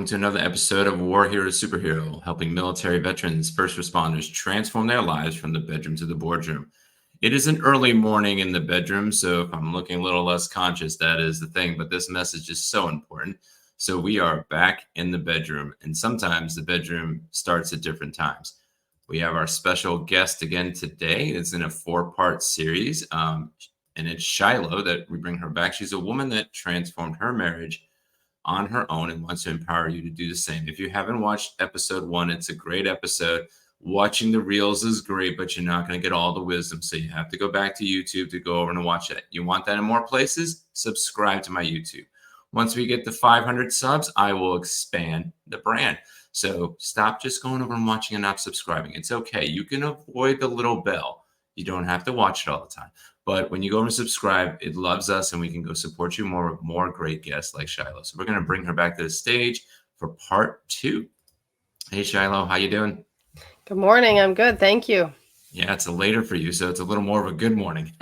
welcome to another episode of War Hero Superhero, helping military veterans, first responders transform their lives from the bedroom to the boardroom. It is an early morning in the bedroom, so if I'm looking a little less conscious, that is the thing, but this message is so important. So we are back in the bedroom, and sometimes the bedroom starts at different times. We have our special guest again today. It's in a four-part series, and it's Shiloh that we bring her back. She's a woman that transformed her marriage on her own and wants to empower you to do the same. If you haven't watched episode 1, it's a great episode. Watching the reels is great, but you're not going to get all the wisdom. So you have to go back to YouTube to go over and watch it. You want that in more places? Subscribe to my YouTube. Once we get to 500 subs, I will expand the brand. So stop just going over and watching and not subscribing. It's okay. You can avoid the little bell. You don't have to watch it all the time. But when you go over and subscribe, it loves us, and we can go support you more with more great guests like Shiloh. So we're going to bring her back to the stage for part 2. Hey, Shiloh, how you doing? Good morning. I'm good. Thank you. Yeah, it's a later for you, so it's a little more of a good morning.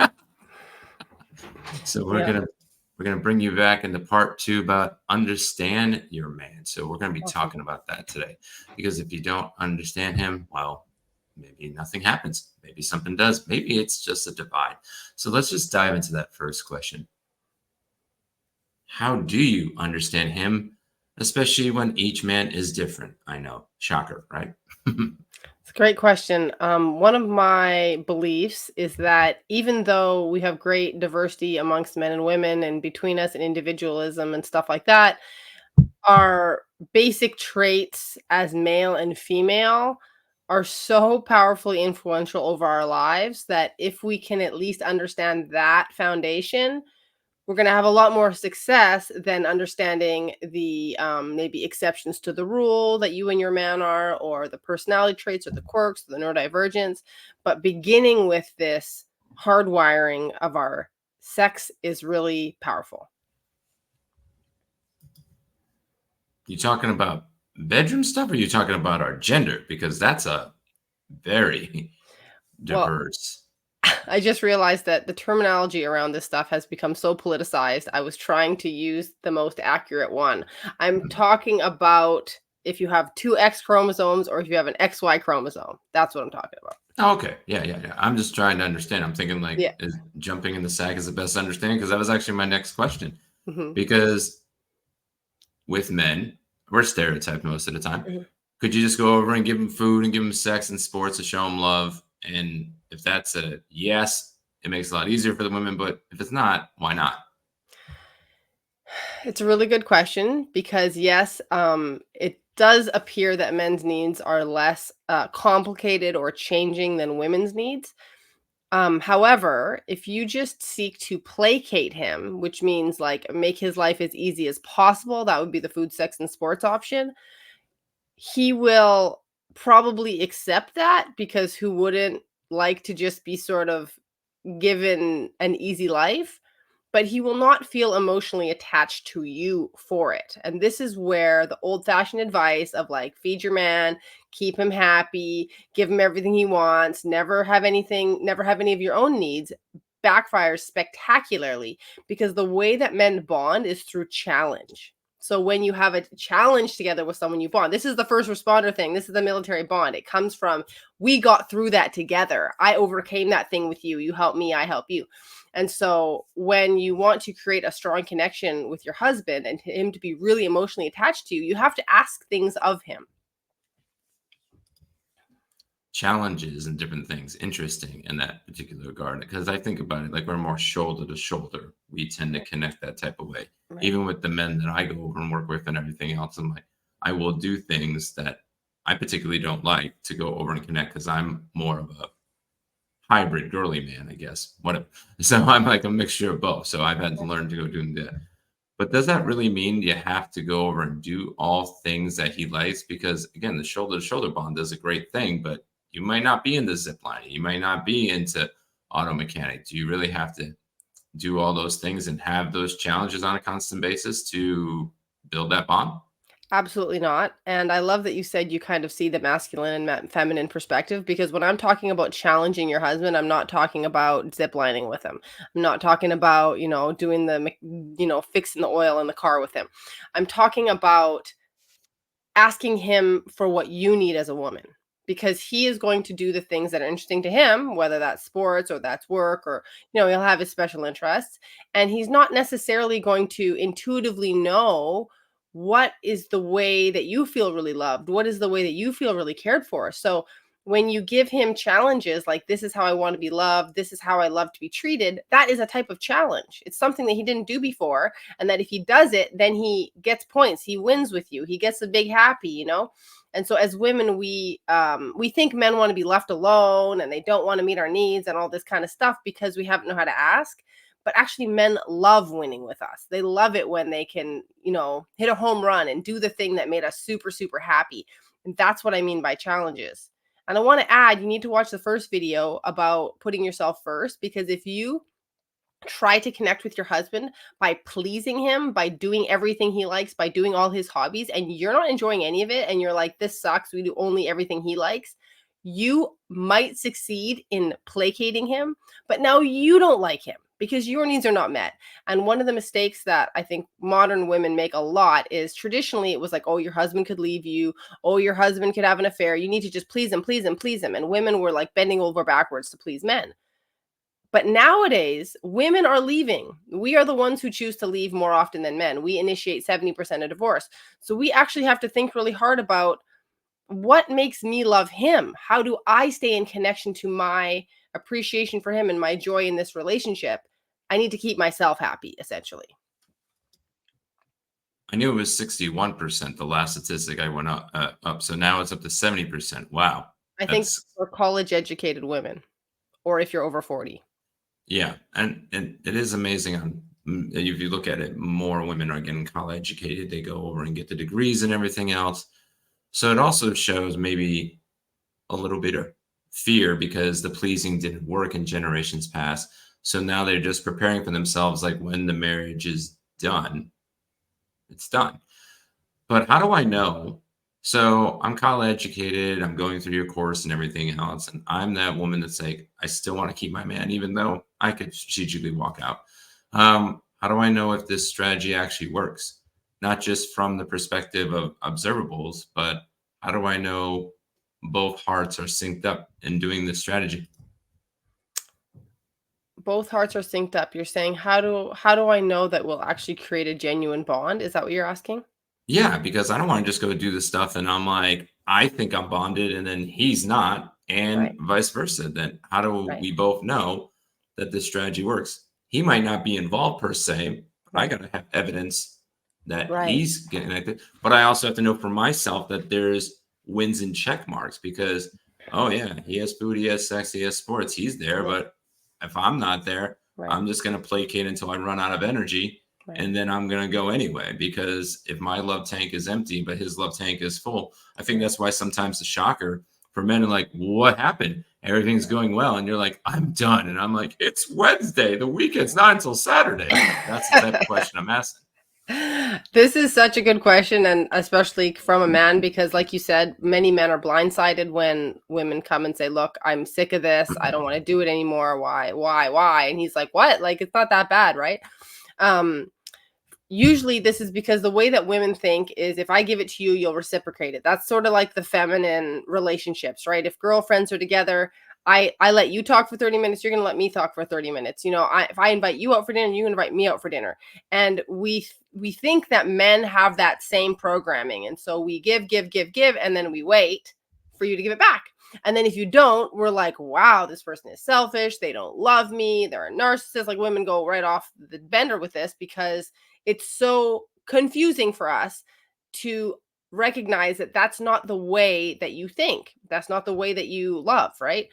So we're gonna bring you back into part 2 about understand your man. So we're going to be talking about that today, because if you don't understand him, well, maybe nothing happens. Maybe something does. Maybe it's just a divide. So let's just dive into that first question. How do you understand him, especially when each man is different? I know, shocker, right? It's a great question. One of my beliefs is that even though we have great diversity amongst men and women and between us and individualism and stuff like that, our basic traits as male and female are so powerfully influential over our lives that if we can at least understand that foundation, we're going to have a lot more success than understanding the maybe exceptions to the rule that you and your man are, or the personality traits or the quirks, or the neurodivergence. But beginning with this hardwiring of our sex is really powerful. You talking about bedroom stuff, or are you talking about our gender? Because that's a very diverse. I just realized that the terminology around this stuff has become so politicized. I was trying to use the most accurate one. I'm talking about if you have 2 X chromosomes or if you have an XY chromosome. That's what I'm talking about. Oh, okay. Yeah. I'm just trying to understand. I'm thinking is jumping in the sack is the best understanding? Because that was actually my next question. Mm-hmm. Because with men, we're stereotyped most of the time. Mm-hmm. Could you just go over and give them food and give them sex and sports to show them love? And if that's a yes, it makes it a lot easier for the women. But if it's not, why not? It's a really good question because yes, it does appear that men's needs are less complicated or changing than women's needs. However, if you just seek to placate him, which means like make his life as easy as possible, that would be the food, sex, and sports option. He will probably accept that because who wouldn't like to just be sort of given an easy life? But he will not feel emotionally attached to you for it. And this is where the old fashioned advice of like, feed your man, keep him happy, give him everything he wants, never have any of your own needs backfires spectacularly because the way that men bond is through challenge. So when you have a challenge together with someone, you bond. This is the first responder thing. This is the military bond. It comes from, we got through that together. I overcame that thing with you. You help me, I help you. And so when you want to create a strong connection with your husband and him to be really emotionally attached to you, you have to ask things of him. Challenges and different things. Interesting in that particular regard. Because I think about it, like we're more shoulder to shoulder. We tend to connect that type of way. Right. Even with the men that I go over and work with and everything else, I'm like, I will do things that I particularly don't like to go over and connect because I'm more of a hybrid girly man, I guess. Whatever. So I'm like a mixture of both. So I've had to learn to go doing that. But does that really mean you have to go over and do all things that he likes? Because again, the shoulder to shoulder bond does a great thing, but you might not be into zip lining. You might not be into auto mechanic. Do you really have to do all those things and have those challenges on a constant basis to build that bond? Absolutely not. And I love that you said you kind of see the masculine and feminine perspective because when I'm talking about challenging your husband, I'm not talking about ziplining with him. I'm not talking about, doing the, fixing the oil in the car with him. I'm talking about asking him for what you need as a woman, because he is going to do the things that are interesting to him, whether that's sports or that's work, or he'll have his special interests, and he's not necessarily going to intuitively know what is the way that you feel really loved, what is the way that you feel really cared for. So when you give him challenges like, this is how I want to be loved, this is how I love to be treated, that is a type of challenge. It's something that he didn't do before, and that if he does it, then he gets points, he wins with you, he gets a big happy. And so as women, we think men want to be left alone and they don't want to meet our needs and all this kind of stuff because we haven't know how to ask. But actually, men love winning with us. They love it when they can, hit a home run and do the thing that made us super, super happy. And that's what I mean by challenges. And I want to add, you need to watch the first video about putting yourself first, because if you try to connect with your husband by pleasing him, by doing everything he likes, by doing all his hobbies, and you're not enjoying any of it, and you're like, this sucks, we do only everything he likes, you might succeed in placating him, but now you don't like him because your needs are not met. And one of the mistakes that I think modern women make a lot is, traditionally it was like, oh, your husband could leave you, oh, your husband could have an affair, you need to just please him, please him, please him. And women were like bending over backwards to please men. But nowadays, women are leaving. We are the ones who choose to leave more often than men. We initiate 70% of divorce. So we actually have to think really hard about, what makes me love him? How do I stay in connection to my appreciation for him and my joy in this relationship? I need to keep myself happy, essentially. I knew it was 61%, the last statistic I went up. So now it's up to 70%. Wow. I think That's, for college educated women, or if you're over 40. yeah. And it is amazing. If you look at it, more women are getting college educated. They go over and get the degrees and everything else. So it also shows maybe a little bit of fear because the pleasing didn't work in generations past. So now they're just preparing for themselves, like when the marriage is done, it's done. But how do I know? So I'm college educated, I'm going through your course and everything else. And I'm that woman that's like, I still want to keep my man, even though I could strategically walk out. How do I know if this strategy actually works? Not just from the perspective of observables, but how do I know both hearts are synced up in doing this strategy? Both hearts are synced up. You're saying, how do I know that we'll actually create a genuine bond? Is that what you're asking? Yeah, because I don't want to just go do this stuff and I'm like, I think I'm bonded and then he's not, and Right, vice versa. Then how do right, we both know that this strategy works? He might not be involved per se, but I right, got to have evidence that right, he's getting connected. But I also have to know for myself that there's wins and check marks because, oh, yeah, he has food, he has sex, he has sports, he's there. right, But if I'm not there, right, I'm just going to placate until I run out of energy, right. and then I'm going to go anyway, because if my love tank is empty, but his love tank is full, I think Right. that's why sometimes the shocker for men are like, what happened? Everything's going well. And you're like, I'm done. And I'm like, it's Wednesday. The weekend's not until Saturday. That's the type of question I'm asking. This is such a good question, and especially from a man, because like you said, many men are blindsided when women come and say, look, I'm sick of this, I don't want to do it anymore, why, and he's like, what, like, it's not that bad, right? um Usually this is because the way that women think is, if I give it to you, you'll reciprocate it. That's sort of like the feminine relationships, right? If girlfriends are together, I let you talk for 30 minutes, you're going to let me talk for 30 minutes. If I invite you out for dinner, you invite me out for dinner. And we think that men have that same programming. And so we give, and then we wait for you to give it back. And then if you don't, we're like, wow, this person is selfish. They don't love me. They're a narcissist. Like, women go right off the bender with this because it's so confusing for us to recognize that that's not the way that you think. That's not the way that you love, right?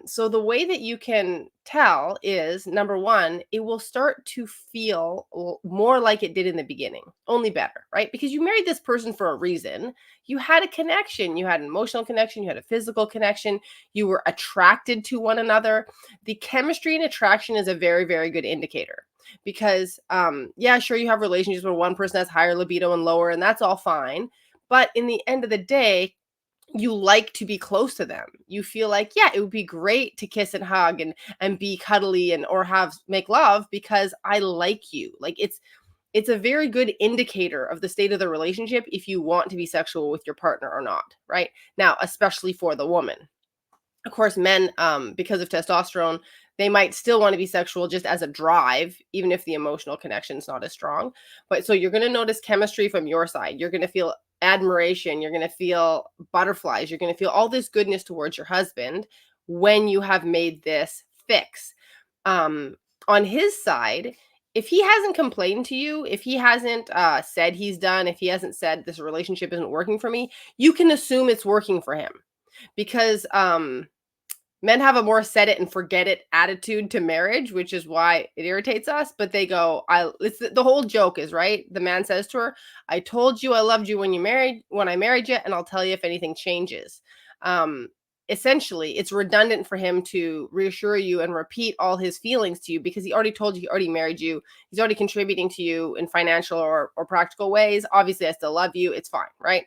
So the way that you can tell is, number one, it will start to feel more like it did in the beginning, only better, right? Because you married this person for a reason. You had a connection, you had an emotional connection, you had a physical connection, you were attracted to one another. The chemistry and attraction is a very, very good indicator, because yeah, sure, you have relationships where one person has higher libido and lower, and that's all fine, but in the end of the day, you like to be close to them. You feel like, yeah, it would be great to kiss and hug and be cuddly and or have make love because I like you. Like, it's a very good indicator of the state of the relationship if you want to be sexual with your partner or not, right? Now, especially for the woman. Of course, men, because of testosterone, they might still want to be sexual just as a drive, even if the emotional connection is not as strong. But so you're going to notice chemistry from your side. You're going to feel admiration. You're going to feel butterflies. You're going to feel all this goodness towards your husband when you have made this fix. On his side, if he hasn't complained to you, if he hasn't said he's done, if he hasn't said this relationship isn't working for me, you can assume it's working for him because men have a more set it and forget it attitude to marriage, which is why it irritates us. But they go, it's the whole joke is right. The man says to her, I told you I loved you when I married you, and I'll tell you if anything changes. Essentially, it's redundant for him to reassure you and repeat all his feelings to you because he already told you, he already married you, he's already contributing to you in financial or practical ways. Obviously, I still love you. It's fine, right?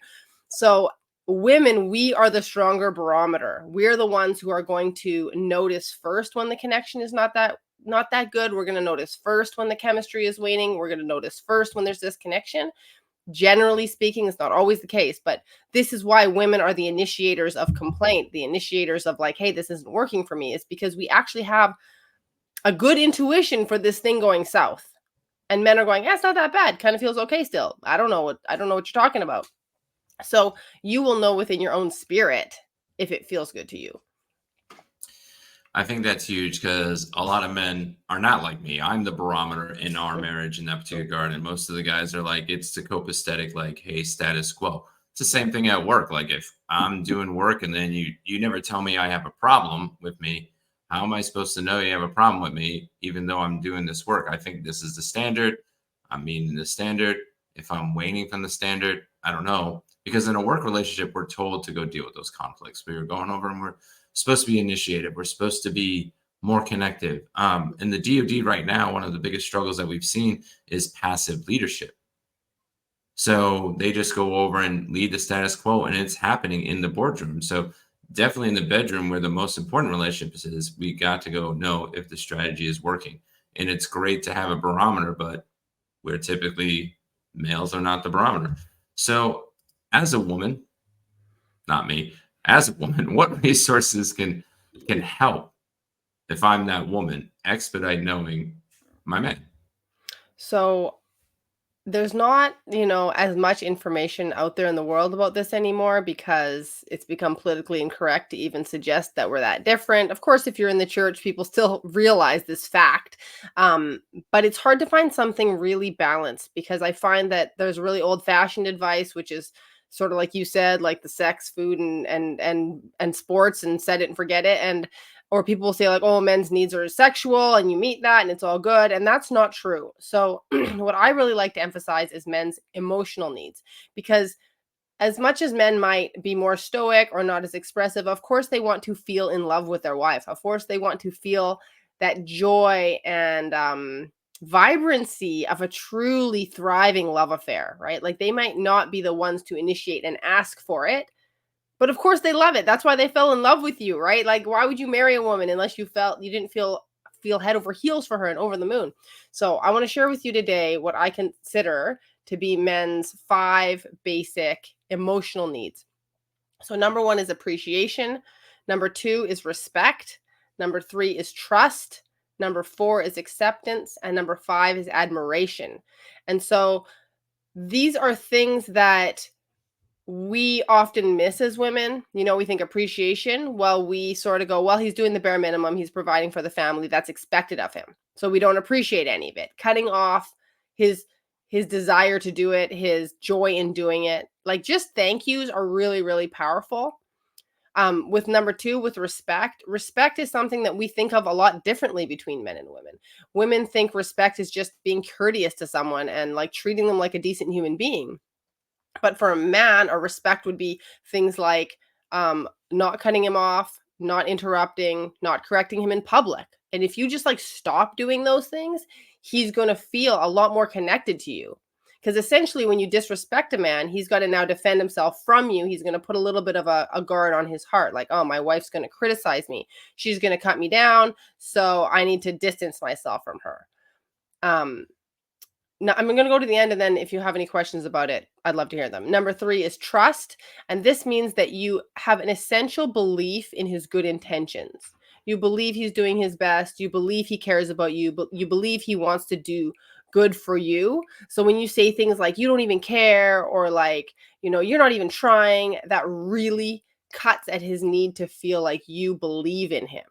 So women, we are the stronger barometer. We're the ones who are going to notice first when the connection is not that good. We're going to notice first when the chemistry is waning. We're going to notice first when there's disconnection. Generally speaking, it's not always the case, but this is why women are the initiators of complaint, the initiators of like, hey, this isn't working for me, is because we actually have a good intuition for this thing going south. And men are going, yeah, it's not that bad. Kind of feels okay still. I don't know what you're talking about. So you will know within your own spirit if it feels good to you. I think that's huge because a lot of men are not like me. I'm the barometer in our marriage in that particular regard. And most of the guys are like, it's the copacetic, like, hey, status quo. It's the same thing at work. Like if I'm doing work and then you never tell me I have a problem with me, how am I supposed to know you have a problem with me, even though I'm doing this work? I think this is the standard. I'm meeting the standard. If I'm waning from the standard, I don't know. Because in a work relationship, we're told to go deal with those conflicts. We were going over and we're supposed to be initiative. We're supposed to be more connective. In the DoD right now, one of the biggest struggles that we've seen is passive leadership. So they just go over and lead the status quo, and it's happening in the boardroom. So definitely in the bedroom, where the most important relationships is, we got to go know if the strategy is working. And it's great to have a barometer, but we're typically males are not the barometer. So as a woman, not me, as a woman, what resources can help if I'm that woman expedite knowing my man? So there's not, as much information out there in the world about this anymore because it's become politically incorrect to even suggest that we're that different. Of course, if you're in the church, people still realize this fact. But it's hard to find something really balanced because I find that there's really old-fashioned advice, which is sort of like you said, like the sex, food, and sports, and set it and forget it. Or people will say like, oh, men's needs are sexual and you meet that and it's all good. And that's not true. So what I really like to emphasize is men's emotional needs, because as much as men might be more stoic or not as expressive, of course they want to feel in love with their wife. Of course they want to feel that joy and vibrancy of a truly thriving love affair, right? Like they might not be the ones to initiate and ask for it, but of course they love it. That's why they fell in love with you, right? Like why would you marry a woman unless you didn't feel head over heels for her and over the moon? So I want to share with you today what I consider to be men's 5 basic emotional needs. So number 1 is appreciation, number 2 is respect, number 3 is trust, number 4 is acceptance, and number 5 is admiration. And so these are things that we often miss as women. We think appreciation. Well, we sort of go, well, he's doing the bare minimum. He's providing for the family. That's expected of him. So we don't appreciate any of it. Cutting off his desire to do it, his joy in doing it. Like just thank yous are really, really powerful. With number 2, with respect is something that we think of a lot differently between men and women. Women think respect is just being courteous to someone and like treating them like a decent human being. But for a man, a respect would be things like not cutting him off, not interrupting, not correcting him in public. And if you just like stop doing those things, he's going to feel a lot more connected to you. Because essentially, when you disrespect a man, he's got to now defend himself from you. He's going to put a little bit of a guard on his heart. Like, oh, my wife's going to criticize me. She's going to cut me down. So I need to distance myself from her. Now, I'm going to go to the end, and then if you have any questions about it, I'd love to hear them. Number 3 is trust, and this means that you have an essential belief in his good intentions. You believe he's doing his best. You believe he cares about you, but you believe he wants to do good for you. So when you say things like you don't even care, or like, you're not even trying, that really cuts at his need to feel like you believe in him.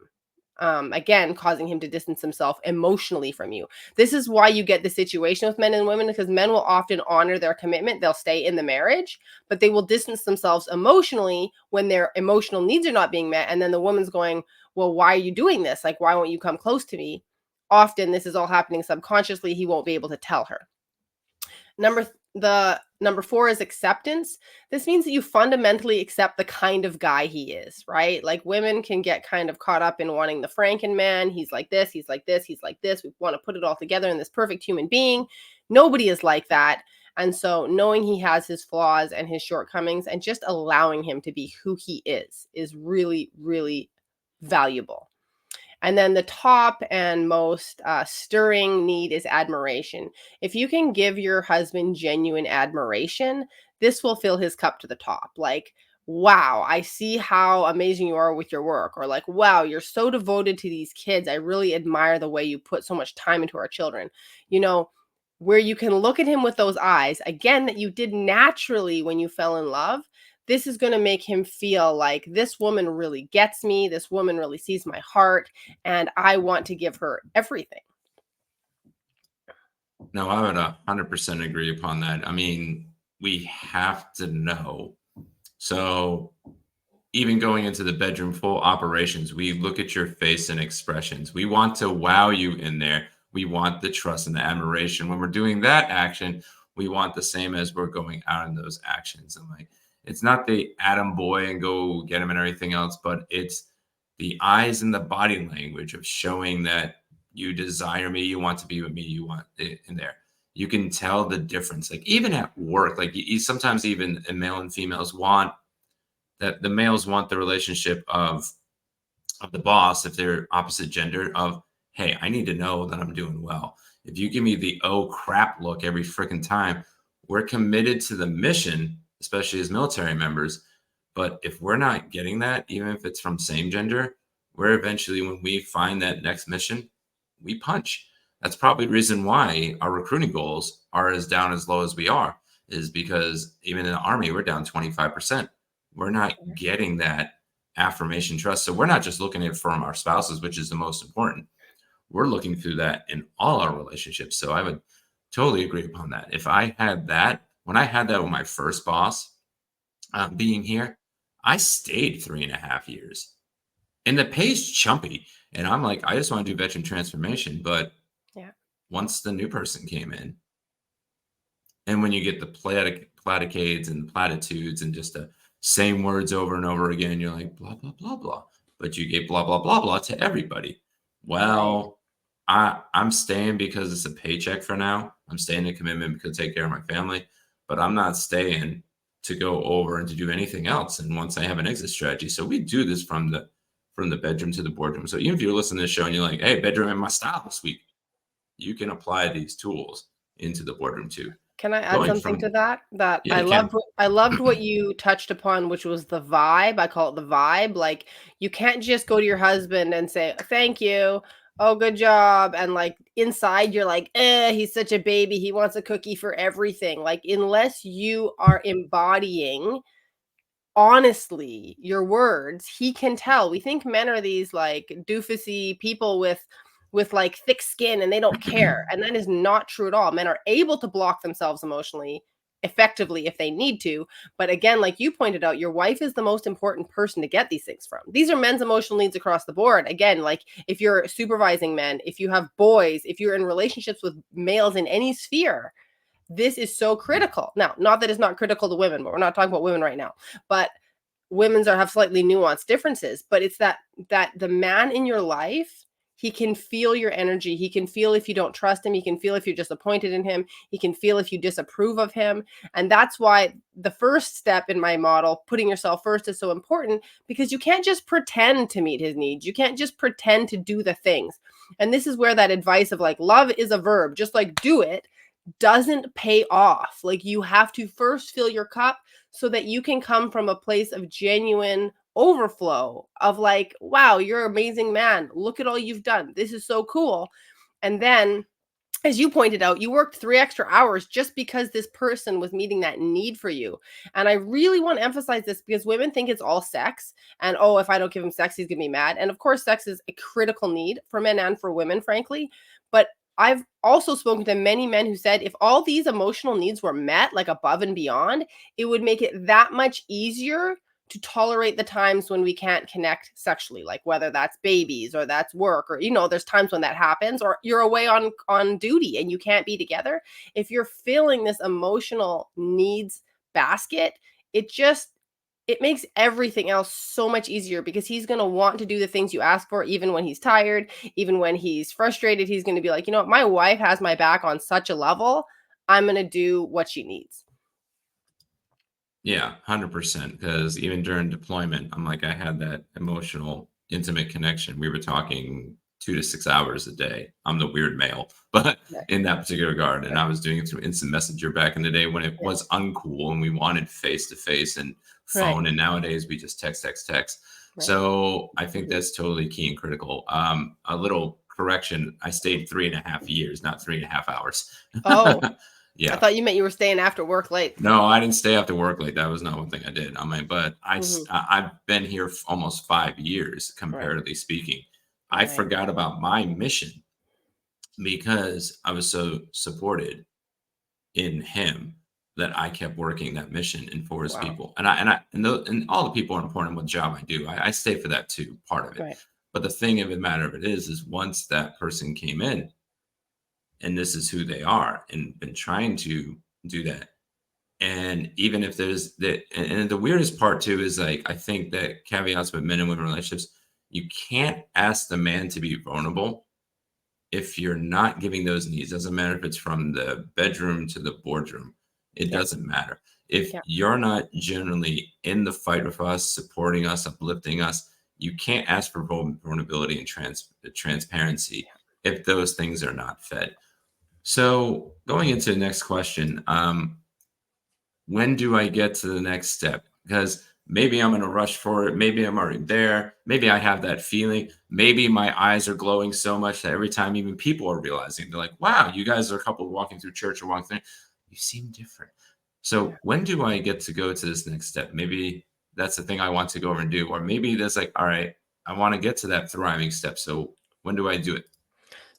Again, causing him to distance himself emotionally from you. This is why you get the situation with men and women, because men will often honor their commitment. They'll stay in the marriage, but they will distance themselves emotionally when their emotional needs are not being met. And then the woman's going, well, why are you doing this? Like, why won't you come close to me? Often this is all happening subconsciously. He won't be able to tell her. Number 4 is acceptance. This means that you fundamentally accept the kind of guy he is, right? Like, women can get kind of caught up in wanting the Franken man. He's like this, he's like this, he's like this. We want to put it all together in this perfect human being. Nobody is like that. And so knowing he has his flaws and his shortcomings and just allowing him to be who he is really, really valuable. And then the top and most stirring need is admiration. If you can give your husband genuine admiration, this will fill his cup to the top. Like, wow, I see how amazing you are with your work. Or like, wow, you're so devoted to these kids. I really admire the way you put so much time into our children. Where you can look at him with those eyes, again, that you did naturally when you fell in love. This is going to make him feel like this woman really gets me. This woman really sees my heart, and I want to give her everything. No, I would 100% agree upon that. I mean, we have to know. So even going into the bedroom, full operations, we look at your face and expressions. We want to wow you in there. We want the trust and the admiration. When we're doing that action, we want the same as we're going out in those actions. And like, it's not the Adam boy and go get him and everything else, but it's the eyes and the body language of showing that you desire me, you want to be with me, you want it in there. You can tell the difference. Like even at work, like you sometimes even male and females want that the males want the relationship of the boss, if they're opposite gender, of, hey, I need to know that I'm doing well. If you give me the oh crap look every freaking time, we're committed to the mission, especially as military members. But if we're not getting that, even if it's from same gender, we're eventually, when we find that next mission, we punch. That's probably the reason why our recruiting goals are as down as low as we are, is because even in the Army, we're down 25%. We're not getting that affirmation trust. So we're not just looking at it from our spouses, which is the most important. We're looking through that in all our relationships. So I would totally agree upon that. If I had that, when I had that with my first boss being here, I stayed 3.5 years. And the pay's chumpy. And I'm like, I just want to do veteran transformation. But Yeah. once the new person came in, and when you get the platicades and platitudes and just the same words over and over again, you're like, blah, blah, blah, blah. But you get blah, blah, blah, blah to everybody. Well, I'm staying because it's a paycheck for now. I'm staying in commitment because I take care of my family, but I'm not staying to go over and to do anything else. And once I have an exit strategy, so we do this from the bedroom to the boardroom. So even if you're listening to this show and you're like, hey, bedroom in my style this week, you can apply these tools into the boardroom too. Can I add something to that? Yeah, I loved what you touched upon, which was the vibe. I call it the vibe. Like, you can't just go to your husband and say, thank you. Oh, good job. And like inside you're like, he's such a baby. He wants a cookie for everything. Like, unless you are embodying honestly your words, he can tell. We think men are these like doofusy people with like thick skin and they don't care, and that is not true at all. Men are able to block themselves emotionally effectively if they need to, but again, like you pointed out, your wife is the most important person to get these things from. These are men's emotional needs across the board. Again, like if you're supervising men, if you have boys, if you're in relationships with males in any sphere, this is so critical. Now, not that it's not critical to women, but we're not talking about women right now. But women's have slightly nuanced differences. But it's that the man in your life, he can feel your energy. He can feel if you don't trust him. He can feel if you're disappointed in him. He can feel if you disapprove of him. And that's why the first step in my model, putting yourself first, is so important, because you can't just pretend to meet his needs. You can't just pretend to do the things. And this is where that advice of like, love is a verb, just like do it. doesn't pay off. Like, you have to first fill your cup so that you can come from a place of genuine overflow of like, wow, you're an amazing man. Look at all you've done. This is so cool. And then, as you pointed out, you worked 3 extra hours just because this person was meeting that need for you. And I really want to emphasize this because women think it's all sex and, oh, if I don't give him sex, he's going to be mad. And of course, sex is a critical need for men and for women, frankly. But I've also spoken to many men who said if all these emotional needs were met, like above and beyond, it would make it that much easier to tolerate the times when we can't connect sexually, like whether that's babies or that's work, or there's times when that happens, or you're away on duty and you can't be together. If you're filling this emotional needs basket, it makes everything else so much easier, because he's going to want to do the things you ask for, even when he's tired, even when he's frustrated. He's going to be like, my wife has my back on such a level, I'm going to do what she needs. Yeah, 100%. Because even during deployment, I'm like, I had that emotional, intimate connection. We were talking 2 to 6 hours a day. I'm the weird male, but Yeah. in that particular regard, and I was doing it through instant messenger back in the day when it Yeah. was uncool and we wanted face to face and Right. phone. And nowadays we just text. Right. So I think that's totally key and critical. A little correction: I stayed 3.5 years, not 3.5 hours. Oh, I Yeah. thought you meant you were staying after work late. No, I didn't stay after work late. That was not one thing I did. I mean, but Mhm. I've been here almost 5 years, Right. comparatively speaking. I Right. forgot about my mission because I was so supported in him that I kept working that mission and for his Wow. people. And and all the people are important what job I do. I stay for that too, part of it. Right. But the thing of the matter of it is once that person came in and this is who they are and been trying to do that. And even if there's that, and the weirdest part too is like, I think that caveats with men and women relationships, you can't ask the man to be vulnerable if you're not giving those needs. Doesn't matter if it's from the bedroom to the boardroom, it Yeah. doesn't matter. If Yeah. you're not generally in the fight with us, supporting us, uplifting us, you can't ask for vulnerability and transparency if those things are not fed. So going into the next question, when do I get to the next step? Because maybe I'm in a rush for it. Maybe I'm already there. Maybe I have that feeling. Maybe my eyes are glowing so much that every time even people are realizing, they're like, wow, you guys are a couple walking through church or walking through, you seem different. So when do I get to go to this next step? Maybe that's the thing I want to go over and do. Or maybe there's like, all right, I want to get to that thriving step. So when do I do it?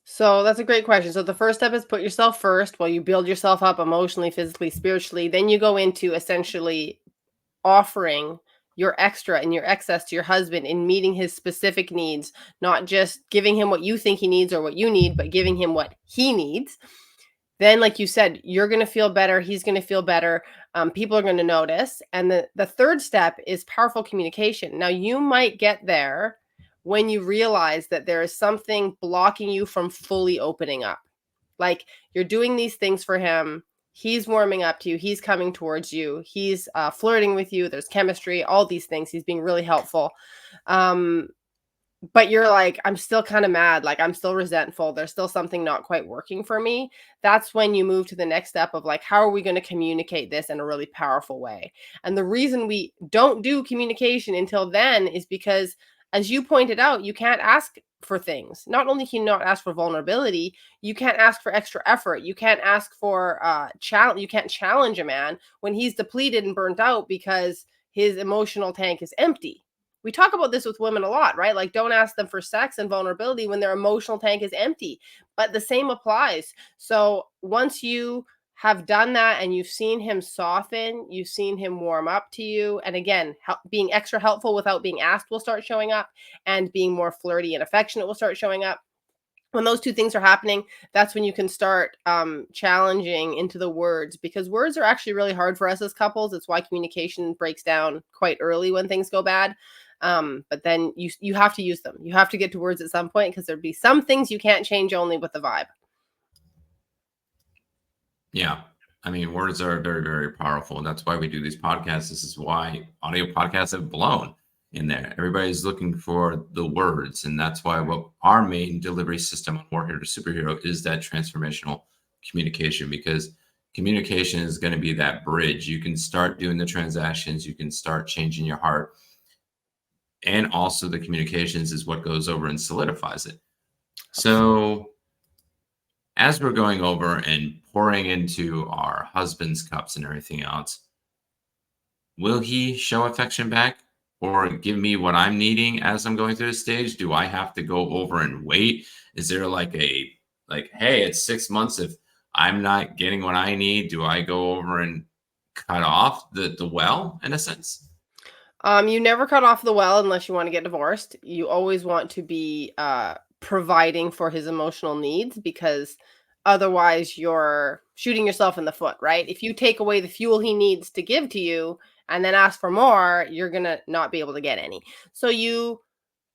So that's a great question. So the first step is put yourself first while you build yourself up emotionally, physically, spiritually. Then you go into essentially offering your extra and your excess to your husband in meeting his specific needs, not just giving him what you think he needs or what you need, but giving him what he needs. Then, like you said, you're going to feel better. He's going to feel better. People are going to notice. And the third step is powerful communication. Now, you might get there when you realize that there is something blocking you from fully opening up. Like, you're doing these things for him. He's warming up to you. He's coming towards you. He's flirting with you. There's chemistry, all these things. He's being really helpful. But you're like, I'm still kind of mad. Like, I'm still resentful. There's still something not quite working for me. That's when you move to the next step of like, how are we going to communicate this in a really powerful way? And the reason we don't do communication until then is because, as you pointed out, you can't ask for things. Not only can you not ask for vulnerability, you can't ask for extra effort. You can't ask for challenge. You can't challenge a man when he's depleted and burnt out because his emotional tank is empty. We talk about this with women a lot, right? Like, don't ask them for sex and vulnerability when their emotional tank is empty. But the same applies. So once you have done that and you've seen him soften, you've seen him warm up to you, and again, being extra helpful without being asked will start showing up, and being more flirty and affectionate will start showing up. When those two things are happening, that's when you can start challenging into the words, because words are actually really hard for us as couples. It's why communication breaks down quite early when things go bad. But then you have to use them. You have to get to words at some point, because there'd be some things you can't change only with the vibe. Yeah. I mean, words are very, very powerful. And that's why we do these podcasts. This is why audio podcasts have blown in there. Everybody's looking for the words. And that's why what our main delivery system on Warrior to Superhero is that transformational communication, because communication is going to be that bridge. You can start doing the transactions, you can start changing your heart, and also the communications is what goes over and solidifies it. So as we're going over and pouring into our husband's cups and everything else, will he show affection back or give me what I'm needing as I'm going through the stage? Do I have to go over and wait? Is there like hey, it's 6 months. If I'm not getting what I need, do I go over and cut off the well in a sense? You never cut off the well unless you want to get divorced. You always want to be providing for his emotional needs, because otherwise you're shooting yourself in the foot, right? If you take away the fuel he needs to give to you and then ask for more, you're going to not be able to get any. So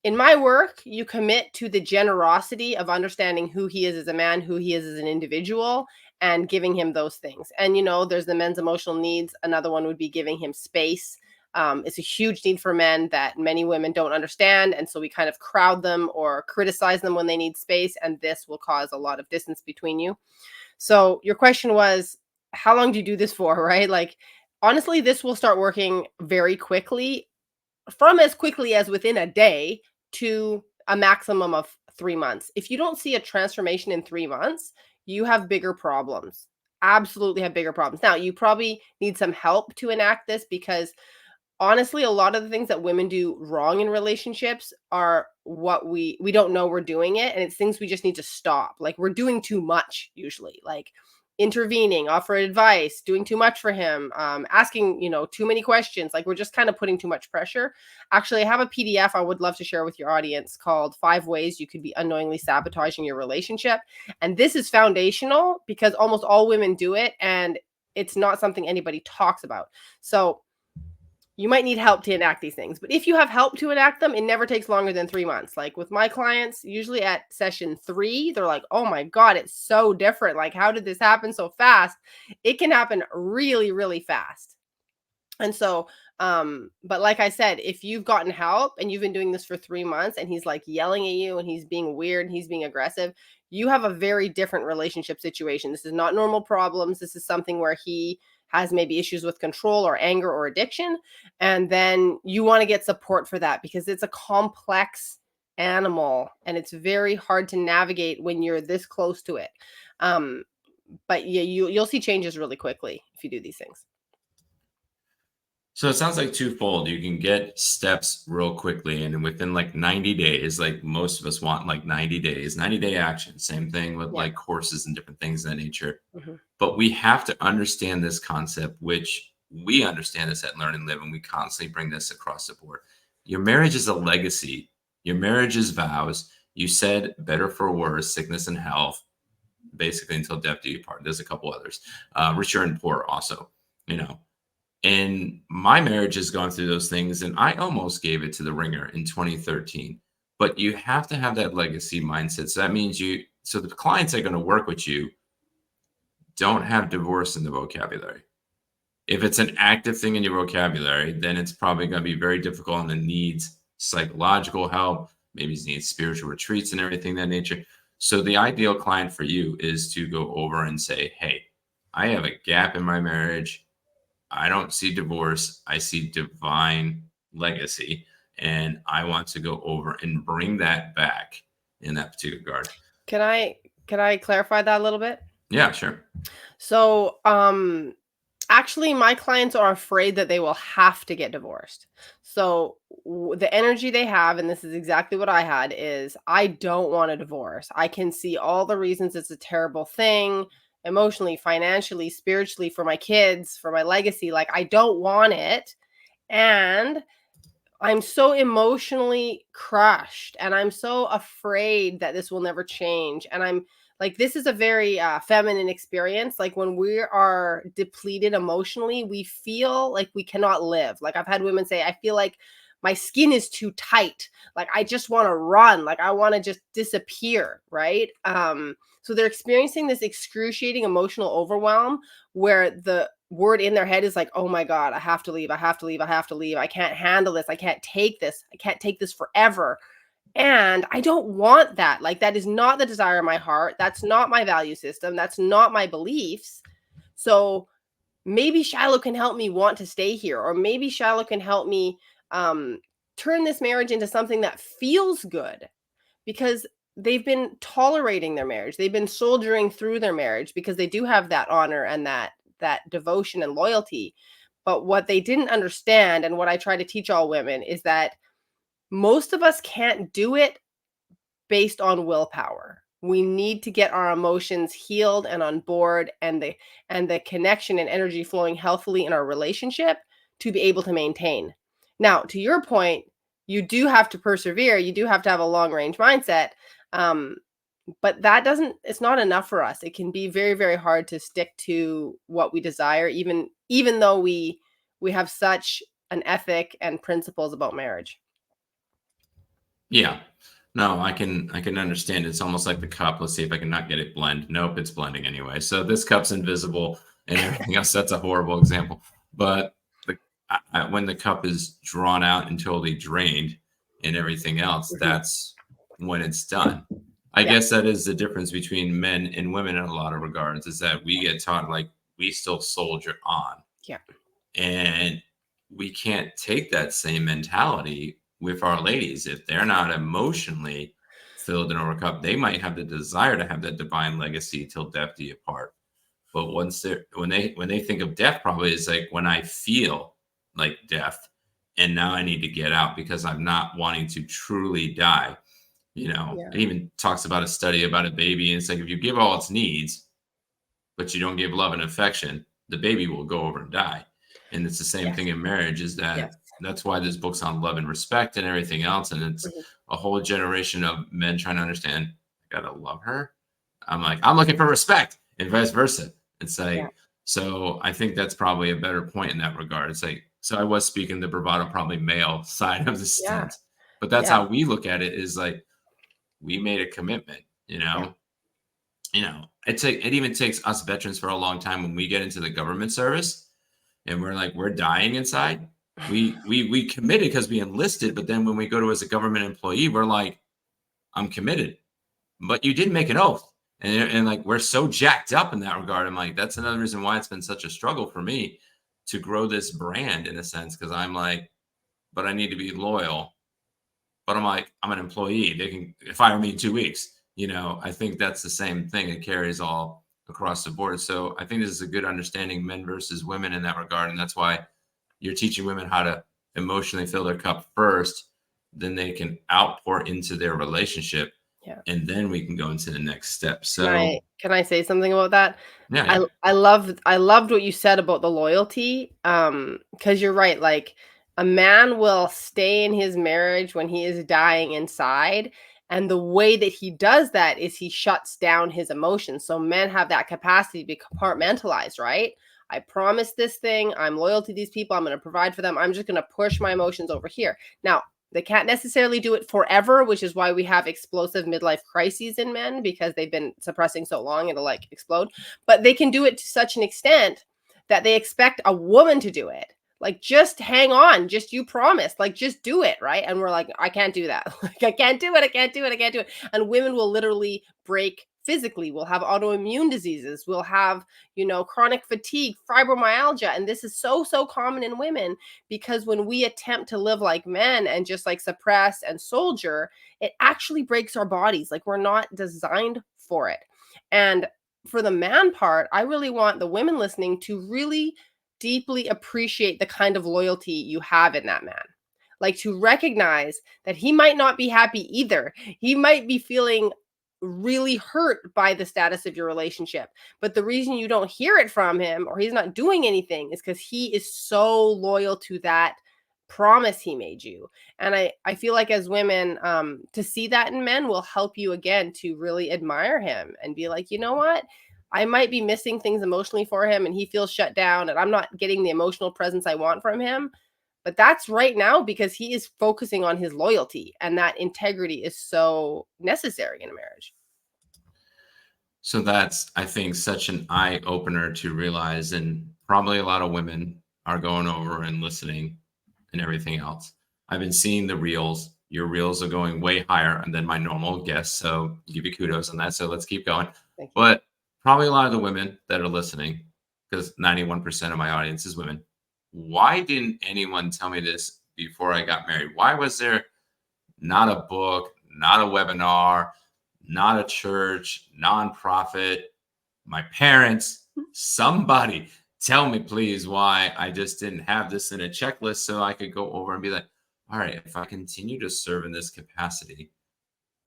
in my work, you commit to the generosity of understanding who he is as a man, who he is as an individual, and giving him those things. And, there's the men's emotional needs. Another one would be giving him space. It's a huge need for men that many women don't understand. And so we kind of crowd them or criticize them when they need space. And this will cause a lot of distance between you. So your question was, how long do you do this for, right? Like, honestly, this will start working very quickly, from as quickly as within a day to a maximum of 3 months. If you don't see a transformation in 3 months, you have bigger problems. Absolutely have bigger problems. Now, you probably need some help to enact this, because honestly, a lot of the things that women do wrong in relationships are what we don't know we're doing it, and it's things we just need to stop. Like, we're doing too much usually, like intervening, offer advice, doing too much for him, asking, too many questions. Like, we're just kind of putting too much pressure. Actually, I have a PDF I would love to share with your audience called 5 Ways You Could Be Unknowingly Sabotaging Your Relationship. And this is foundational because almost all women do it, and it's not something anybody talks about. So you might need help to enact these things. But if you have help to enact them, it never takes longer than 3 months. Like with my clients, usually at session 3, they're like, oh my God, it's so different. Like, how did this happen so fast? It can happen really, really fast. And so, but like I said, if you've gotten help and you've been doing this for 3 months and he's like yelling at you and he's being weird and he's being aggressive, you have a very different relationship situation. This is not normal problems. This is something where he has maybe issues with control or anger or addiction. And then you want to get support for that, because it's a complex animal and it's very hard to navigate when you're this close to it. But yeah, you'll see changes really quickly if you do these things. So it sounds like twofold. You can get steps real quickly, and within like 90 days, like most of us want like 90 days, 90-day action. Same thing with Yeah. like courses and different things of that nature. Mhm. But we have to understand this concept, which we understand this at Learn and Live, and we constantly bring this across the board. Your marriage is a legacy. Your marriage is vows. You said better for worse, sickness and health, basically until death do you part. There's a couple others, richer and poor also, you know. And my marriage has gone through those things, and I almost gave it to the ringer in 2013. But you have to have that legacy mindset. So that means so the clients that are going to work with you don't have divorce in the vocabulary. If it's an active thing in your vocabulary, then it's probably going to be very difficult and it needs psychological help, maybe it needs spiritual retreats and everything of that nature. So the ideal client for you is to go over and say, hey, I have a gap in my marriage. I don't see divorce. I see divine legacy. And I want to go over and bring that back in that particular regard. Can I clarify that a little bit? Yeah, sure. So, actually, my clients are afraid that they will have to get divorced. So, the energy they have, and this is exactly what I had, is I don't want a divorce. I can see all the reasons it's a terrible thing, emotionally, financially, spiritually, for my kids, for my legacy. Like, I don't want it. And I'm so emotionally crushed and I'm so afraid that this will never change. And I'm like, this is a very feminine experience. Like, when we are depleted emotionally, we feel like we cannot live. Like, I've had women say, I feel like my skin is too tight. Like, I just want to run. Like, I want to just disappear. Right. So they're experiencing this excruciating emotional overwhelm where the word in their head is like, oh my God, I have to leave. I have to leave. I have to leave. I can't handle this. I can't take this. I can't take this forever. And I don't want that. Like, that is not the desire of my heart. That's not my value system. That's not my beliefs. So maybe Shiloh can help me want to stay here, or maybe Shiloh can help me turn this marriage into something that feels good, because they've been tolerating their marriage. They've been soldiering through their marriage because they do have that honor and that devotion and loyalty. But what they didn't understand, and what I try to teach all women, is that most of us can't do it based on willpower. We need to get our emotions healed and on board, and the connection and energy flowing healthily in our relationship to be able to maintain. Now, to your point, you do have to persevere. You do have to have a long range mindset. But that doesn't, it's not enough for us. It can be very, very hard to stick to what we desire, even though we have such an ethic and principles about marriage. Yeah. No, I can understand. It's almost like the cup. Let's see if I can not get it blend. Nope, it's blending anyway. So this cup's invisible and everything else. That's a horrible example. But when the cup is drawn out and totally drained and everything else, that's when it's done. I guess that is the difference between men and women in a lot of regards, is that we get taught like we still soldier on. Yeah. And we can't take that same mentality with our ladies. If they're not emotionally filled and overcome, they might have the desire to have that divine legacy till death do you part. But once when they think of death, probably it's like when I feel like death, and now I need to get out because I'm not wanting to truly die. It even talks about a study about a baby, and it's like if you give all its needs, but you don't give love and affection, the baby will go over and die. And it's the same thing in marriage, is that that's why there's books on love and respect and everything else. And it's a whole generation of men trying to understand, I gotta love her. I'm like, I'm looking for respect, and vice versa. It's like, so I think that's probably a better point in that regard. It's like, so I was speaking the bravado, probably male side of the stance, but that's how we look at it, is like, we made a commitment, it even takes us veterans for a long time when we get into the government service and we're dying inside. We committed because we enlisted, but then when we go to as a government employee, we're like, I'm committed, but you did make an oath. And like, we're so jacked up in that regard. I'm like, that's another reason why it's been such a struggle for me to grow this brand in a sense. Cause I'm like, but I need to be loyal, but I'm like, I'm an employee. They can fire me in 2 weeks. I think that's the same thing. It carries all across the board. So I think this is a good understanding, men versus women, in that regard. And that's why you're teaching women how to emotionally fill their cup first, then they can outpour into their relationship. Yeah. And then we can go into the next step. So can I say something about that? Yeah. I loved what you said about the loyalty. Because you're right. Like, a man will stay in his marriage when he is dying inside. And the way that he does that is he shuts down his emotions. So men have that capacity to be compartmentalized, right? I promise this thing. I'm loyal to these people. I'm going to provide for them. I'm just going to push my emotions over here. Now, they can't necessarily do it forever, which is why we have explosive midlife crises in men, because they've been suppressing so long, it'll like explode. But they can do it to such an extent that they expect a woman to do it. Like, just hang on, just, you promised, like, just do it, right? And we're like, I can't do that. Like, I can't do it. I can't do it. I can't do it. And women will literally break physically. We'll have autoimmune diseases. We'll have, chronic fatigue, fibromyalgia. And this is so, so common in women, because when we attempt to live like men and just like suppress and soldier, it actually breaks our bodies. Like, we're not designed for it. And for the man part, I really want the women listening to really deeply appreciate the kind of loyalty you have in that man. Like, to recognize that he might not be happy either. He might be feeling really hurt by the status of your relationship. But the reason you don't hear it from him, or he's not doing anything, is because he is so loyal to that promise he made you. And I feel like, as women, to see that in men will help you, again, to really admire him and be like, you know what? I might be missing things emotionally for him, and he feels shut down, and I'm not getting the emotional presence I want from him. But that's right now because he is focusing on his loyalty, and that integrity is so necessary in a marriage. So that's, I think, such an eye opener to realize, and probably a lot of women are going over and listening and everything else. I've been seeing the reels Your reels are going way higher than my normal guess. So give you kudos on that. So let's keep going. Thank you. But probably a lot of the women that are listening, because 91% of my audience is women. Why didn't anyone tell me this before I got married? Why was there not a book, not a webinar, not a church, nonprofit, my parents, somebody tell me, please, why I just didn't have this in a checklist so I could go over and be like, all right, if I continue to serve in this capacity,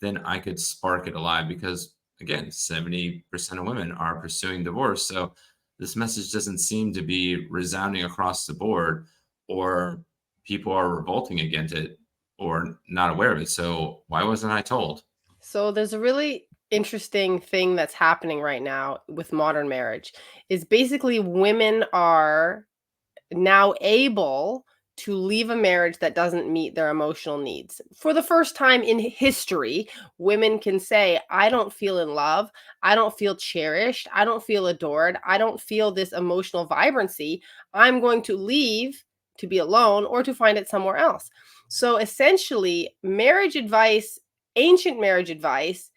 then I could spark it alive because, again, 70% of women are pursuing divorce. So this message doesn't seem to be resounding across the board, or people are revolting against it or not aware of it. So why wasn't I told? So there's a really interesting thing that's happening right now with modern marriage is basically women are now able to leave a marriage that doesn't meet their emotional needs. For the first time in history, women can say, I don't feel in love. I don't feel cherished. I don't feel adored. I don't feel this emotional vibrancy. I'm going to leave to be alone or to find it somewhere else. So essentially, marriage advice, ancient marriage advice,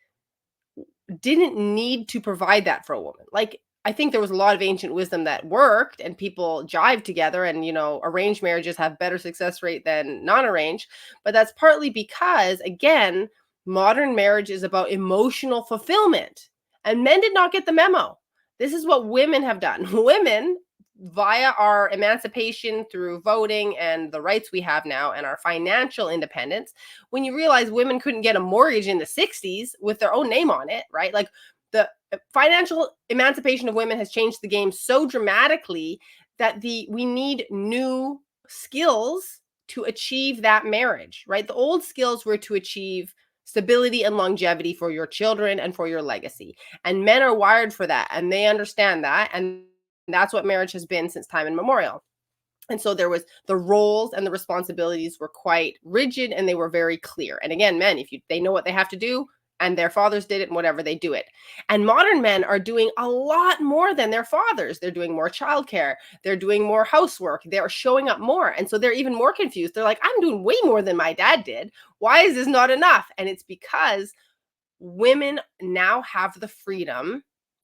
didn't need to provide that for a woman. Like, I think there was a lot of ancient wisdom that worked and people jive together, and arranged marriages have better success rate than non-arranged, but that's partly because, again, modern marriage is about emotional fulfillment, and men did not get the memo. This is what women have done. Women, via our emancipation through voting and the rights we have now and our financial independence, when you realize women couldn't get a mortgage in the 60s with their own name on it, right? Like, the financial emancipation of women has changed the game so dramatically that we need new skills to achieve that marriage, right? The old skills were to achieve stability and longevity for your children and for your legacy. And men are wired for that, and they understand that. And that's what marriage has been since time immemorial. And so there was the roles and the responsibilities were quite rigid, and they were very clear. And again, men, if they know what they have to do, and their fathers did it, and whatever, they do it. And modern men are doing a lot more than their fathers. They're doing more childcare. They're doing more housework. They're showing up more. And so they're even more confused. They're like, I'm doing way more than my dad did. Why is this not enough? And it's because women now have the freedom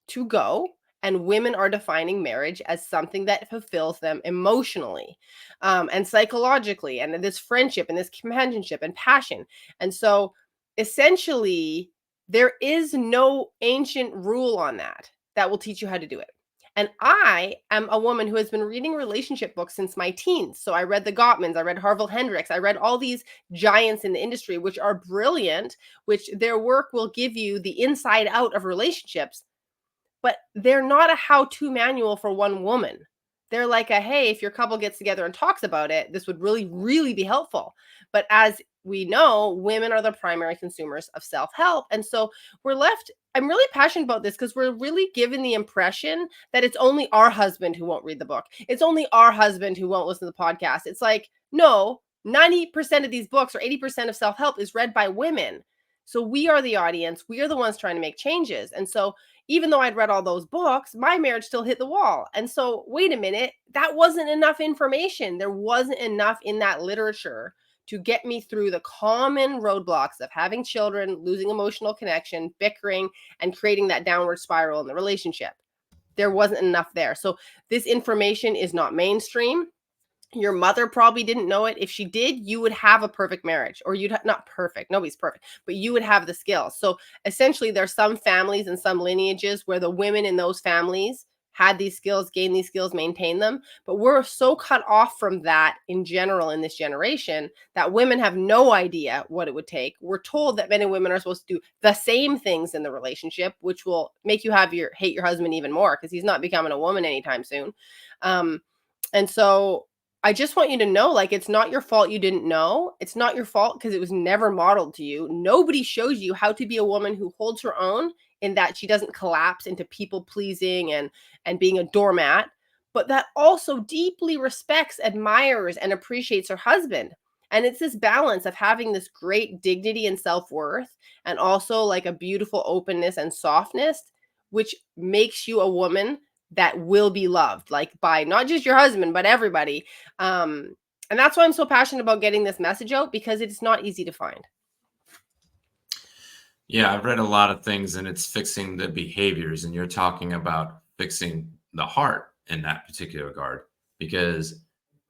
to go, and women are defining marriage as something that fulfills them emotionally, and psychologically, and this friendship and this companionship and passion. And so essentially, there is no ancient rule on that will teach you how to do it. And I am a woman who has been reading relationship books since my teens. So I read the Gottmans, I read Harville Hendricks, I read all these giants in the industry, which are brilliant, which their work will give you the inside out of relationships, but they're not a how-to manual for one woman. They're like a, hey, if your couple gets together and talks about it, this would really, really be helpful. But as we know, women are the primary consumers of self-help. And so I'm really passionate about this because we're really given the impression that it's only our husband who won't read the book. It's only our husband who won't listen to the podcast. It's like, no, 90% of these books, or 80% of self-help, is read by women. So we are the audience. We are the ones trying to make changes. And so even though I'd read all those books, my marriage still hit the wall. And so, wait a minute, that wasn't enough information. There wasn't enough in that literature to get me through the common roadblocks of having children, losing emotional connection, bickering, and creating that downward spiral in the relationship. There wasn't enough there. So this information is not mainstream. Your mother probably didn't know it. If she did, you would have a perfect marriage, or not perfect. Nobody's perfect, but you would have the skills. So essentially, there's some families and some lineages where the women in those families had these skills, gained these skills, maintained them. But we're so cut off from that in general in this generation that women have no idea what it would take. We're told that men and women are supposed to do the same things in the relationship, which will make you hate your husband even more because he's not becoming a woman anytime soon. And so I just want you to know, like, it's not your fault you didn't know. It's not your fault because it was never modeled to you. Nobody shows you how to be a woman who holds her own, in that she doesn't collapse into people pleasing and being a doormat, but that also deeply respects, admires, and appreciates her husband. And it's this balance of having this great dignity and self-worth, and also like a beautiful openness and softness, which makes you a woman that will be loved, like, by not just your husband, but everybody. And that's why I'm so passionate about getting this message out, because it's not easy to find. Yeah, I've read a lot of things and it's fixing the behaviors, and you're talking about fixing the heart in that particular regard, because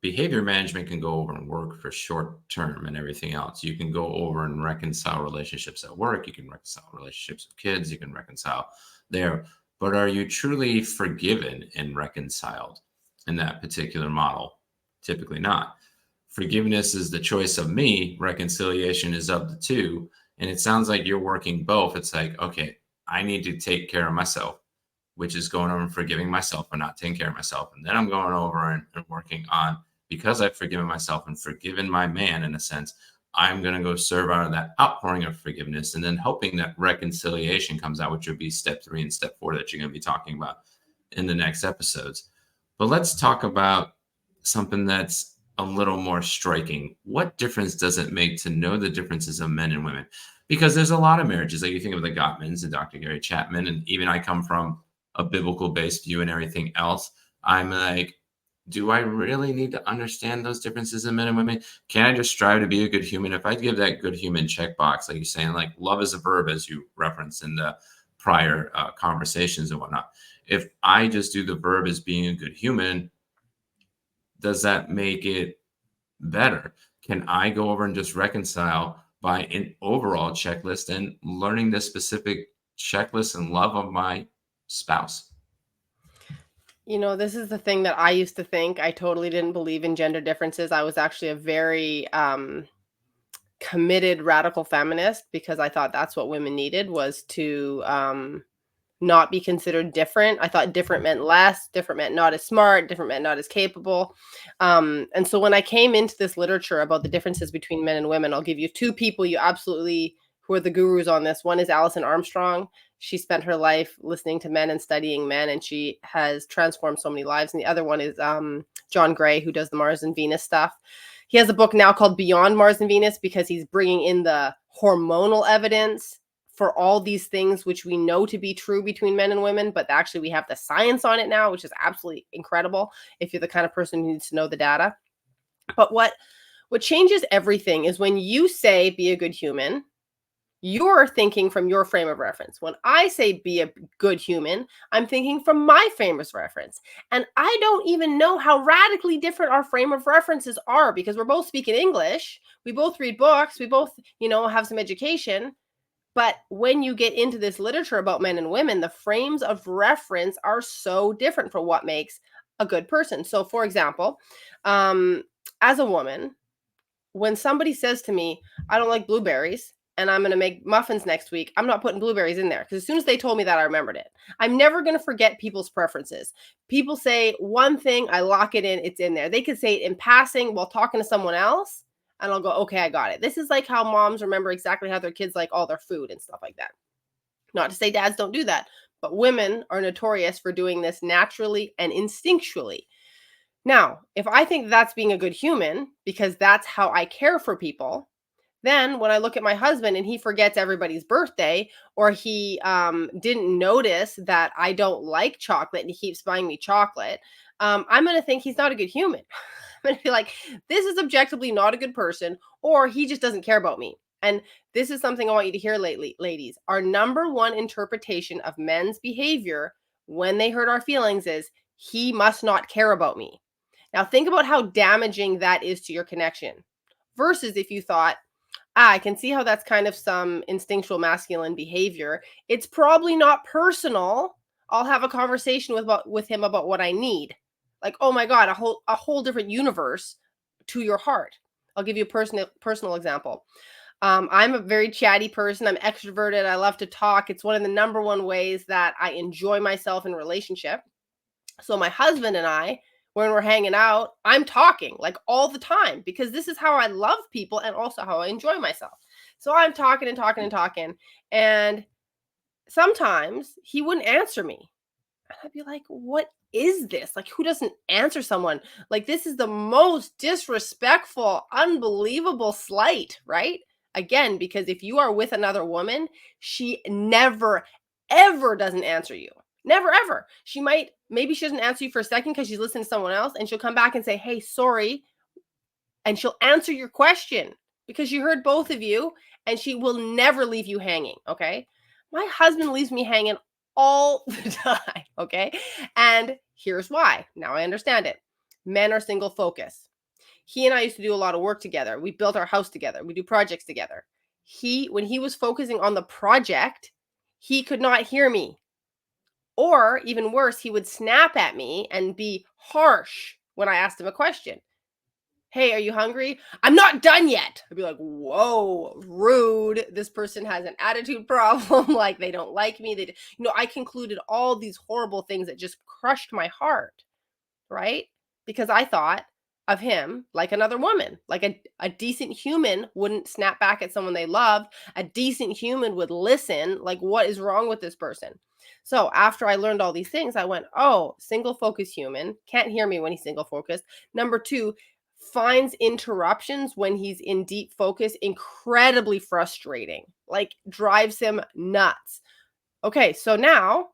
behavior management can go over and work for short term and everything else. You can go over and reconcile relationships at work, you can reconcile relationships with kids, you can reconcile there. But are you truly forgiven and reconciled in that particular model? Typically not. Forgiveness is the choice of me, reconciliation is of the two. And it sounds like you're working both. It's like, okay, I need to take care of myself, which is going over and forgiving myself for not taking care of myself. And then I'm going over and working on, because I've forgiven myself and forgiven my man in a sense, I'm going to go serve out of that outpouring of forgiveness, and then hoping that reconciliation comes out, which would be step 3 and step 4 that you're going to be talking about in the next episodes. But let's talk about something that's a little more striking. What difference does it make to know the differences of men and women? Because there's a lot of marriages, like you think of the Gottmans and Dr. Gary Chapman, and even I come from a biblical based view and everything else. I'm like, do I really need to understand those differences in men and women? Can I just strive to be a good human? If I give that good human checkbox, like you're saying, like love is a verb, as you referenced in the prior conversations and whatnot. If I just do the verb as being a good human, does that make it better? Can I go over and just reconcile by an overall checklist and learning the specific checklist and love of my spouse? This is the thing that I used to think. I totally didn't believe in gender differences. I was actually a very committed radical feminist, because I thought that's what women needed, was to not be considered different. I thought different meant less, different meant not as smart, different meant not as capable. And so when I came into this literature about the differences between men and women, I'll give you 2 people who are the gurus on this. One is Alison Armstrong. She spent her life listening to men and studying men, and she has transformed so many lives. And the other one is John Gray, who does the Mars and Venus stuff. He has a book now called Beyond Mars and Venus, because he's bringing in the hormonal evidence for all these things which we know to be true between men and women, but actually we have the science on it now, which is absolutely incredible if you're the kind of person who needs to know the data. But what changes everything is when you say be a good human, you're thinking from your frame of reference. When I say be a good human, I'm thinking from my frame of reference. And I don't even know how radically different our frame of references are, because we're both speaking English, we both read books, we both, have some education. But when you get into this literature about men and women, the frames of reference are so different for what makes a good person. So, for example, as a woman, when somebody says to me, I don't like blueberries and I'm going to make muffins next week, I'm not putting blueberries in there, because as soon as they told me that, I remembered it. I'm never going to forget people's preferences. People say one thing, I lock it in, it's in there. They could say it in passing while talking to someone else, and I'll go, okay, I got it. This is like how moms remember exactly how their kids like all their food and stuff like that. Not to say dads don't do that, but women are notorious for doing this naturally and instinctually. Now, if I think that's being a good human, because that's how I care for people, then when I look at my husband and he forgets everybody's birthday, or he didn't notice that I don't like chocolate and he keeps buying me chocolate, I'm going to think he's not a good human. I'm going to be like, this is objectively not a good person, or he just doesn't care about me. And this is something I want you to hear lately, ladies. Our number one interpretation of men's behavior when they hurt our feelings is, he must not care about me. Now, think about how damaging that is to your connection, versus if you thought, I can see how that's kind of some instinctual masculine behavior. It's probably not personal. I'll have a conversation with him about what I need. Like, oh my God, a whole different universe to your heart. I'll give you a personal example. I'm a very chatty person. I'm extroverted. I love to talk. It's one of the number one ways that I enjoy myself in relationship. So my husband and I, when we're hanging out, I'm talking like all the time, because this is how I love people and also how I enjoy myself. So I'm talking and talking and talking. And sometimes he wouldn't answer me. And I'd be like, what is this? Like, who doesn't answer someone? Like, this is the most disrespectful, unbelievable slight, right? Again, because if you are with another woman, she never, ever doesn't answer you. Never, ever. Maybe she doesn't answer you for a second because she's listening to someone else, and she'll come back and say, hey, sorry, and she'll answer your question because she heard both of you, and she will never leave you hanging. Okay. My husband leaves me hanging all the time. Okay. And here's why. Now I understand it. Men are single focus. He and I used to do a lot of work together. We built our house together. We do projects together. When he was focusing on the project, he could not hear me. Or even worse, he would snap at me and be harsh when I asked him a question. Hey, are you hungry? I'm not done yet. I'd be like, whoa, rude. This person has an attitude problem. Like they don't like me. I concluded all these horrible things that just crushed my heart, right? Because I thought of him like another woman, like a decent human wouldn't snap back at someone they loved. A decent human would listen, like, what is wrong with this person? So after I learned all these things, I went, oh, single focus human, can't hear me when he's single focused. Number two, finds interruptions when he's in deep focus incredibly frustrating, like drives him nuts. Okay, so now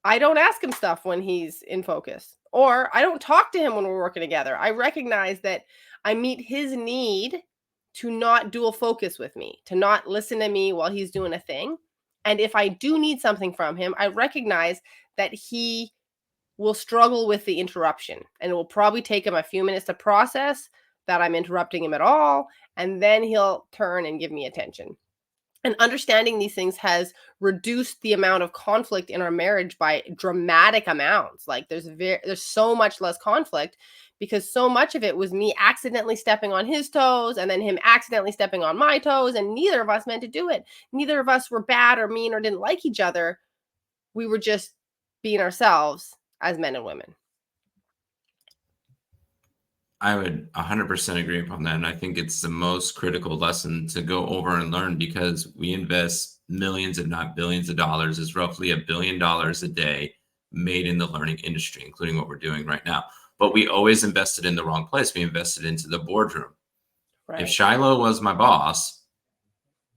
I don't ask him stuff when he's in focus, or I don't talk to him when we're working together. I recognize that I meet his need to not dual focus with me, to not listen to me while he's doing a thing. And if I do need something from him, I recognize that he will struggle with the interruption, and it will probably take him a few minutes to process that I'm interrupting him at all. And then he'll turn and give me attention. And understanding these things has reduced the amount of conflict in our marriage by dramatic amounts. Like there's so much less conflict because so much of it was me accidentally stepping on his toes and then him accidentally stepping on my toes, and neither of us meant to do it. Neither of us were bad or mean or didn't like each other. We were just being ourselves as men and women. I would 100% agree upon that. And I think it's the most critical lesson to go over and learn, because we invest millions, if not billions of dollars. Is roughly $1 billion a day made in the learning industry, including what we're doing right now. But we always invested in the wrong place. We invested into the boardroom. Right. If Shiloh was my boss,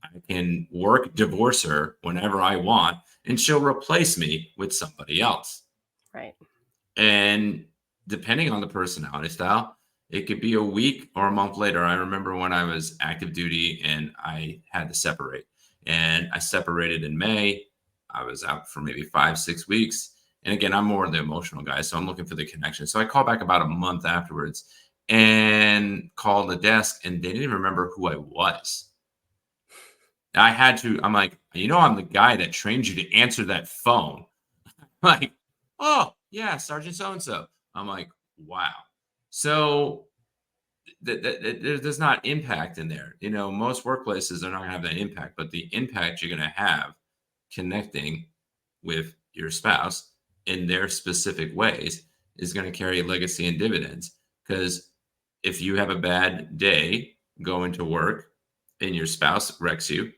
I can divorce her whenever I want, and she'll replace me with somebody else. Right. And depending on the personality style, it could be a week or a month later. I remember when I was active duty and I had to separate, and I separated in May. I was out for maybe 5-6 weeks. And again, I'm more the emotional guy, so I'm looking for the connection. So I called back about a month afterwards and called the desk, and they didn't even remember who I was. I'm like, I'm the guy that trained you to answer that phone. Like, oh, yeah, Sergeant so-and-so. I'm like, wow. So there's not impact in there. Most workplaces are not going to have that impact, but the impact you're going to have connecting with your spouse in their specific ways is going to carry a legacy and dividends. Because if you have a bad day going to work and your spouse wrecks you,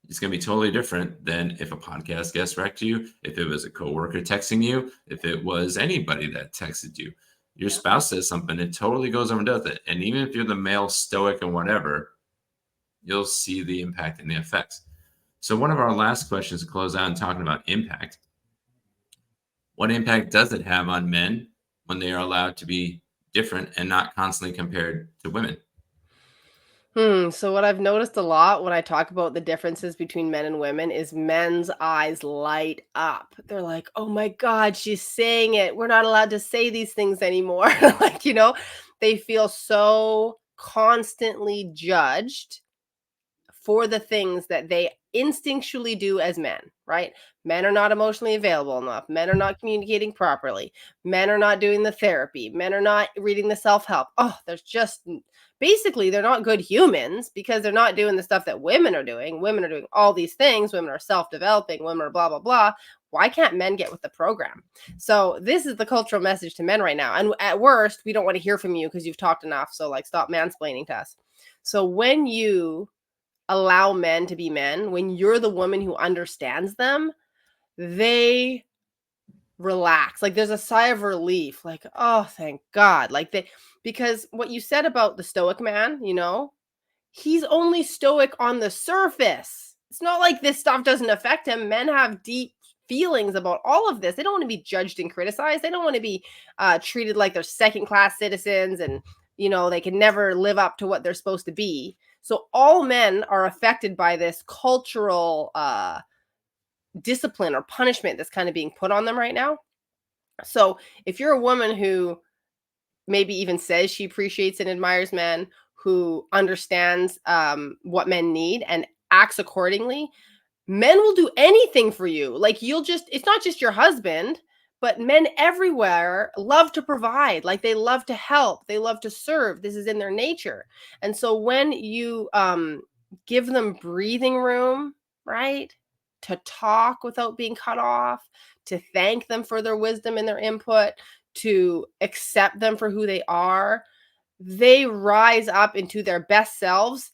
it's going to be totally different than if a podcast guest wrecked you, if it was a coworker texting you, if it was anybody that texted you. Your spouse says something, it totally goes over and does it. And even if you're the male stoic and whatever, you'll see the impact and the effects. So one of our last questions to close out and talking about impact. What impact does it have on men when they are allowed to be different and not constantly compared to women? So what I've noticed a lot when I talk about the differences between men and women is men's eyes light up. They're like, "Oh my God, she's saying it. We're not allowed to say these things anymore." Like, they feel so constantly judged for the things that they instinctually do as men, right? Men are not emotionally available enough. Men are not communicating properly. Men are not doing the therapy. Men are not reading the self-help. Oh, there's just basically they're not good humans because they're not doing the stuff that women are doing. Women are doing all these things. Women are self-developing. Women are blah, blah, blah. Why can't men get with the program? So this is the cultural message to men right now. And at worst, we don't want to hear from you because you've talked enough. So like, stop mansplaining to us. So when you allow men to be men, when you're the woman who understands them, they relax. Like there's a sigh of relief, like, oh, thank God. Because what you said about the stoic man, he's only stoic on the surface. It's not like this stuff doesn't affect him. Men have deep feelings about all of this. They don't want to be judged and criticized. They don't want to be treated like they're second-class citizens and they can never live up to what they're supposed to be. So all men are affected by this cultural discipline or punishment that's kind of being put on them right now. So if you're a woman who maybe even says she appreciates and admires men, who understands what men need and acts accordingly, men will do anything for you. Like it's not just your husband, but men everywhere love to provide. Like they love to help, they love to serve. This is in their nature. And so when you give them breathing room, right, to talk without being cut off, to thank them for their wisdom and their input, to accept them for who they are, they rise up into their best selves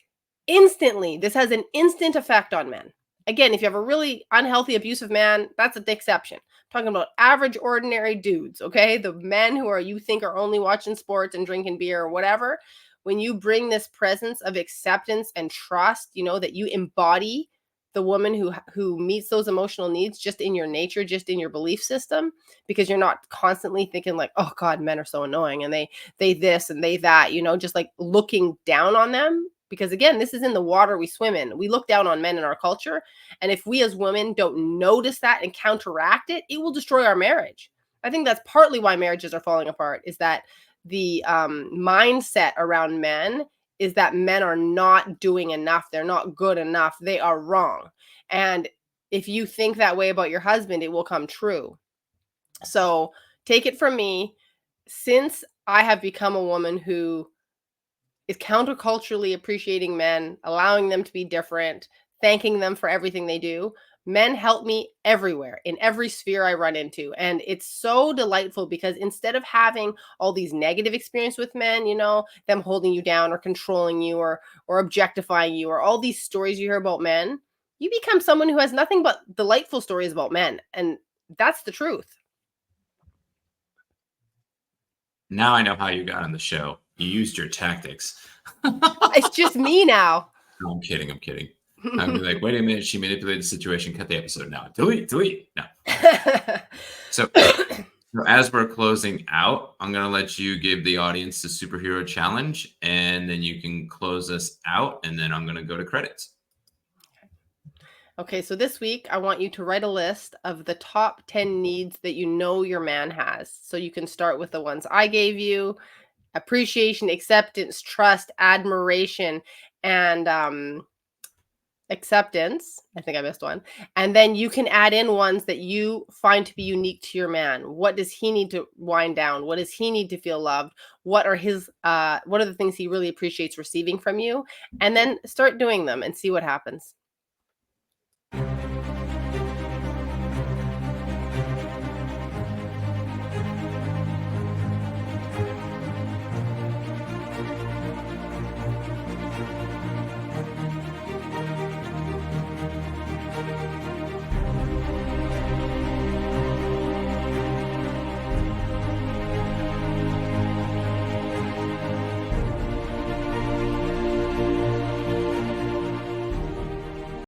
instantly. This has an instant effect on men. Again, if you have a really unhealthy, abusive man, that's an exception. I'm talking about average, ordinary dudes, okay? The men who you think are only watching sports and drinking beer or whatever. When you bring this presence of acceptance and trust, that you embody the woman who meets those emotional needs just in your nature, just in your belief system, because you're not constantly thinking like, oh God, men are so annoying and they this and they that, just like looking down on them. Because again, this is in the water we swim in. We look down on men in our culture. And if we as women don't notice that and counteract it, it will destroy our marriage. I think that's partly why marriages are falling apart, is that the mindset around men is that men are not doing enough. They're not good enough. They are wrong. And if you think that way about your husband, it will come true. So take it from me. Since I have become a woman who is counterculturally appreciating men, allowing them to be different, thanking them for everything they do, men help me everywhere in every sphere I run into. And it's so delightful because instead of having all these negative experiences with men, them holding you down or controlling you or objectifying you or all these stories you hear about men, you become someone who has nothing but delightful stories about men. And that's the truth. Now I know how you got on the show. You used your tactics. It's just me now. No, I'm kidding. I'm like, wait a minute. She manipulated the situation. Cut the episode now. Delete. No. So as we're closing out, I'm going to let you give the audience the superhero challenge, and then you can close us out, and then I'm going to go to credits. Okay, so this week, I want you to write a list of the top 10 needs that your man has. So you can start with the ones I gave you: appreciation, acceptance, trust, admiration, and acceptance. I think I missed one. And then you can add in ones that you find to be unique to your man. What does he need to wind down? What does he need to feel loved? What are the things he really appreciates receiving from you? And then start doing them and see what happens.